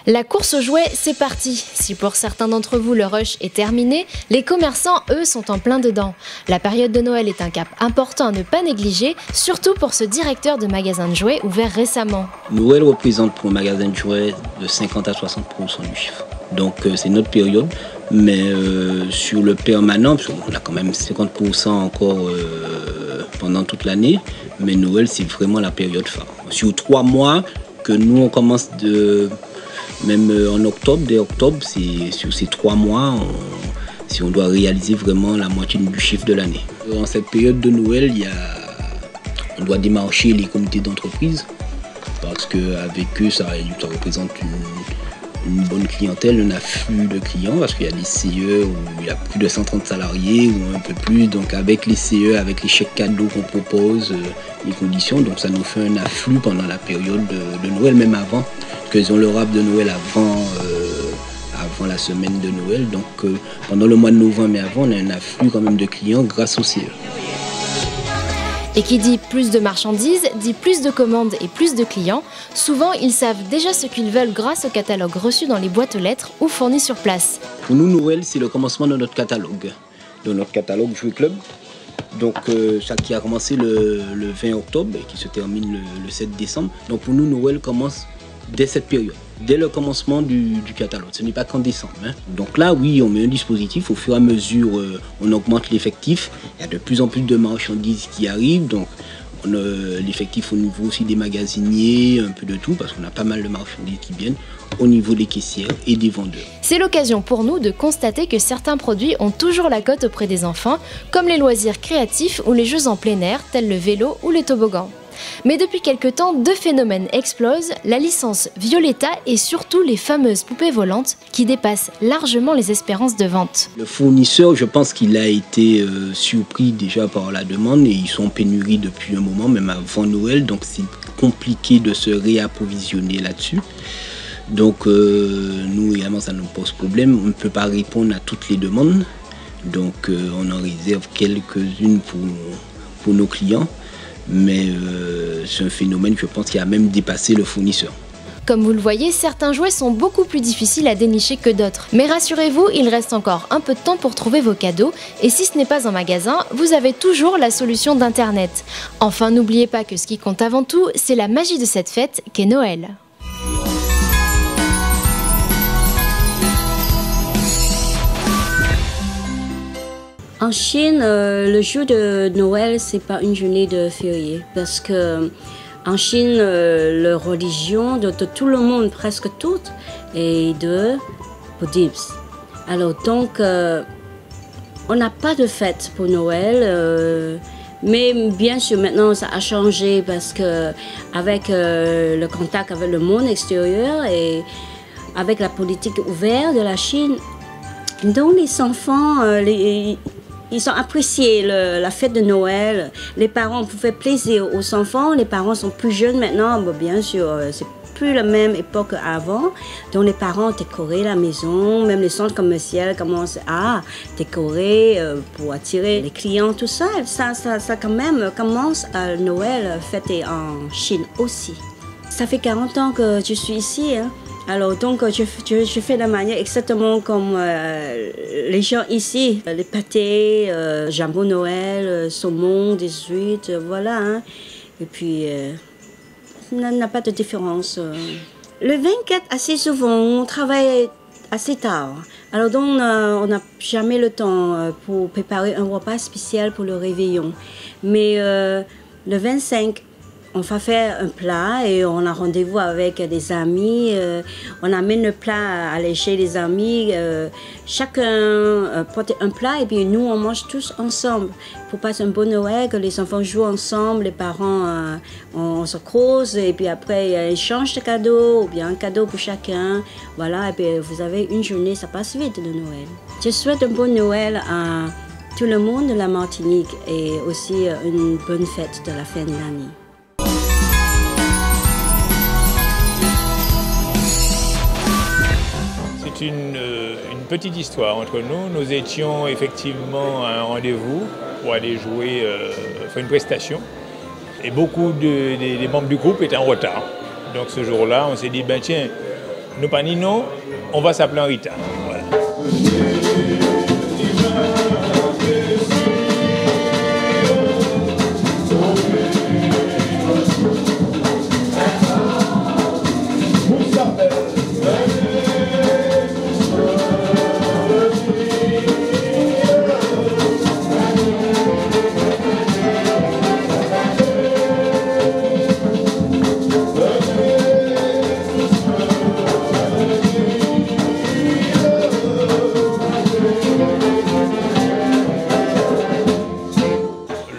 La course aux jouets, c'est parti. Si pour certains d'entre vous le rush est terminé, les commerçants, eux, sont en plein dedans. La période de Noël est un cap important à ne pas négliger, surtout pour ce directeur de magasin de jouets ouvert récemment. Noël représente pour un magasin de jouets de 50 à 60% du chiffre. Donc c'est notre période, mais sur le permanent, on a quand même 50% encore pendant toute l'année, mais Noël c'est vraiment la période phare. Sur 3 mois que nous on commence même en octobre, dès octobre, c'est sur ces 3 mois, si on doit réaliser vraiment la moitié du chiffre de l'année. En cette période de Noël, on doit démarcher les comités d'entreprise parce qu'avec eux, ça représente une bonne clientèle, un afflux de clients parce qu'il y a des CE où il y a plus de 130 salariés ou un peu plus. Donc avec les CE, avec les chèques cadeaux qu'on propose, les conditions, donc ça nous fait un afflux pendant la période de Noël, même avant. Parce qu'ils ont le rap de Noël avant la semaine de Noël. Donc pendant le mois de novembre et avant, on a un afflux quand même de clients grâce au CE. Et qui dit plus de marchandises, dit plus de commandes et plus de clients. Souvent, ils savent déjà ce qu'ils veulent grâce au catalogue reçu dans les boîtes aux lettres ou fourni sur place. Pour nous, Noël, c'est le commencement de notre catalogue. De notre catalogue Jouet Club. Donc, ça qui a commencé le 20 octobre et qui se termine le 7 décembre. Donc, pour nous, Noël commence dès cette période, dès le commencement du catalogue. Ce n'est pas qu'en décembre. Donc là, oui, on met un dispositif. Au fur et à mesure, on augmente l'effectif. Il y a de plus en plus de marchandises qui arrivent. Donc, on a l'effectif au niveau aussi des magasiniers, un peu de tout, parce qu'on a pas mal de marchandises qui viennent au niveau des caissières et des vendeurs. C'est l'occasion pour nous de constater que certains produits ont toujours la cote auprès des enfants, comme les loisirs créatifs ou les jeux en plein air, tels le vélo ou les toboggans. Mais depuis quelque temps, 2 phénomènes explosent, la licence Violetta et surtout les fameuses poupées volantes qui dépassent largement les espérances de vente. Le fournisseur, je pense qu'il a été surpris déjà par la demande et ils sont en pénurie depuis un moment, même avant Noël, donc c'est compliqué de se réapprovisionner là-dessus. Donc nous également ça nous pose problème, on ne peut pas répondre à toutes les demandes, donc on en réserve quelques-unes pour nos clients. Mais c'est un phénomène, je pense, qui a même dépassé le fournisseur. Comme vous le voyez, certains jouets sont beaucoup plus difficiles à dénicher que d'autres. Mais rassurez-vous, il reste encore un peu de temps pour trouver vos cadeaux. Et si ce n'est pas en magasin, vous avez toujours la solution d'Internet. Enfin, n'oubliez pas que ce qui compte avant tout, c'est la magie de cette fête qu'est Noël. En Chine, le jour de Noël, c'est pas une journée de férié parce que en Chine, la religion de tout le monde, presque toute, est de bouddhisme. Alors donc, on n'a pas de fête pour Noël. Mais bien sûr, maintenant, ça a changé parce que avec le contact avec le monde extérieur et avec la politique ouverte de la Chine, donc les enfants, ils ont apprécié la fête de Noël. Les parents pouvaient faire plaisir aux enfants. Les parents sont plus jeunes maintenant. Bon, bien sûr, c'est plus la même époque qu'avant. Donc les parents décoraient la maison. Même les centres commerciaux commencent à décorer pour attirer les clients, tout ça. Ça quand même commence à Noël fêté en Chine aussi. Ça fait 40 ans que je suis ici. Alors donc je fais de manière exactement comme les gens ici, les pâtés, jambon Noël, saumon 18, voilà. Et puis il n'y a pas de différence. Le 24, assez souvent, on travaille assez tard. Alors donc on n'a jamais le temps pour préparer un repas spécial pour le réveillon. Mais le 25, on va faire un plat et on a rendez-vous avec des amis. On amène le plat à aller chez les amis. Chacun porte un plat et puis nous, on mange tous ensemble. Pour passer un bon Noël, que les enfants jouent ensemble, les parents, on se croise et puis après, il y a un échange de cadeaux ou bien un cadeau pour chacun. Voilà, et puis vous avez une journée, ça passe vite de Noël. Je souhaite un bon Noël à tout le monde de la Martinique et aussi une bonne fête de la fin de l'année. C'est une petite histoire entre nous. Nous étions effectivement à un rendez-vous pour aller jouer, faire une prestation. Et beaucoup des membres du groupe étaient en retard. Donc ce jour-là, on s'est dit, ben tiens, nous pas ni non, on va s'appeler Rita. Voilà.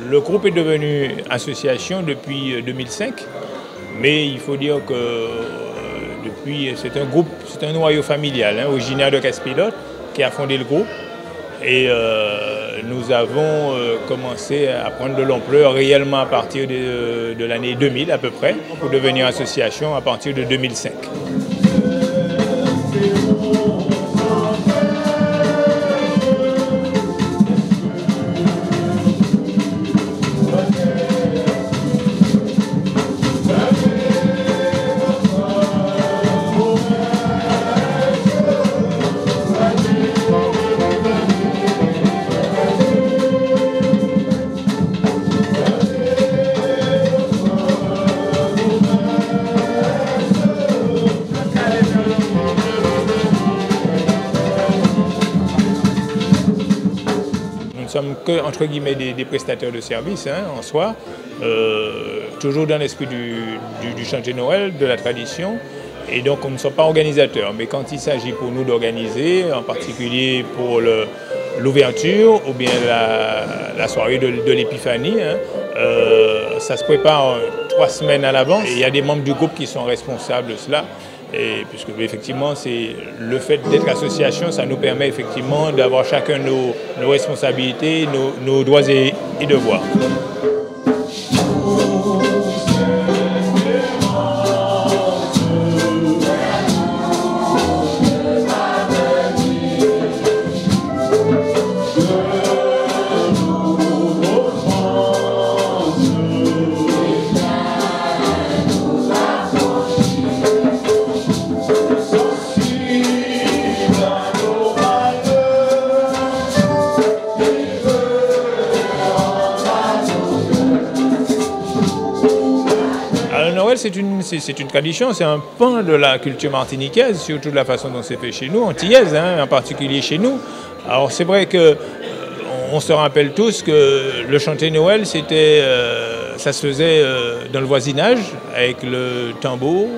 Le groupe est devenu association depuis 2005, mais il faut dire que depuis, c'est un groupe, c'est un noyau familial, hein, originaire de Casse-Pilote, qui a fondé le groupe. Et nous avons commencé à prendre de l'ampleur réellement à partir de l'année 2000 à peu près, pour devenir association à partir de 2005. Nous ne sommes que, entre guillemets, des prestataires de services hein, en soi, toujours dans l'esprit du chantier Noël, de la tradition. Et donc, on ne sommes pas organisateurs. Mais quand il s'agit pour nous d'organiser, en particulier pour l'ouverture ou bien la soirée de l'Épiphanie, hein, ça se prépare 3 semaines à l'avance. Et il y a des membres du groupe qui sont responsables de cela. Et puisque effectivement, c'est le fait d'être association, ça nous permet effectivement d'avoir chacun nos responsabilités, nos droits et devoirs. Noël, c'est une tradition, c'est un pan de la culture martiniquaise, surtout de la façon dont c'est fait chez nous, antillaise, hein, en particulier chez nous. Alors c'est vrai qu'on se rappelle tous que le chantier Noël, ça se faisait dans le voisinage, avec le tambour,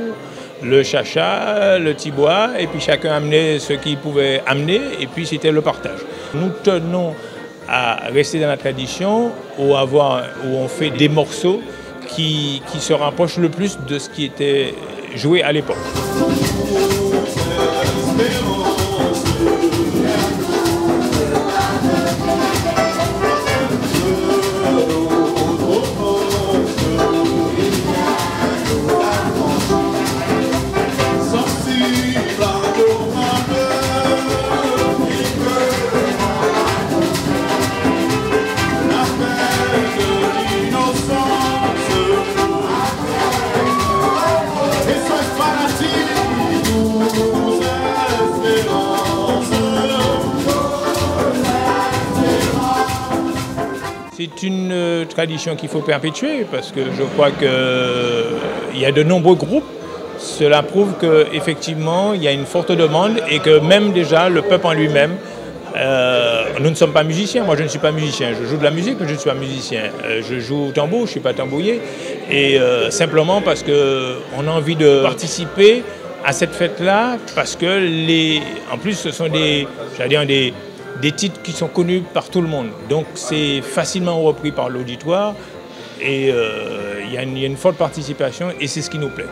le chacha, le tibois, et puis chacun amenait ce qu'il pouvait amener, et puis c'était le partage. Nous tenons à rester dans la tradition, où on fait des morceaux qui se rapproche le plus de ce qui était joué à l'époque. C'est une tradition qu'il faut perpétuer parce que je crois qu'il y a de nombreux groupes. Cela prouve qu'effectivement, il y a une forte demande et que même déjà le peuple en lui-même, nous ne sommes pas musiciens. Moi, je ne suis pas musicien. Je joue de la musique, mais je ne suis pas musicien. Je joue au tambour, je ne suis pas tambourier. Et simplement parce qu'on a envie de participer à cette fête-là parce que en plus, ce sont des titres qui sont connus par tout le monde. Donc c'est facilement repris par l'auditoire et il y a une forte participation et c'est ce qui nous plaît.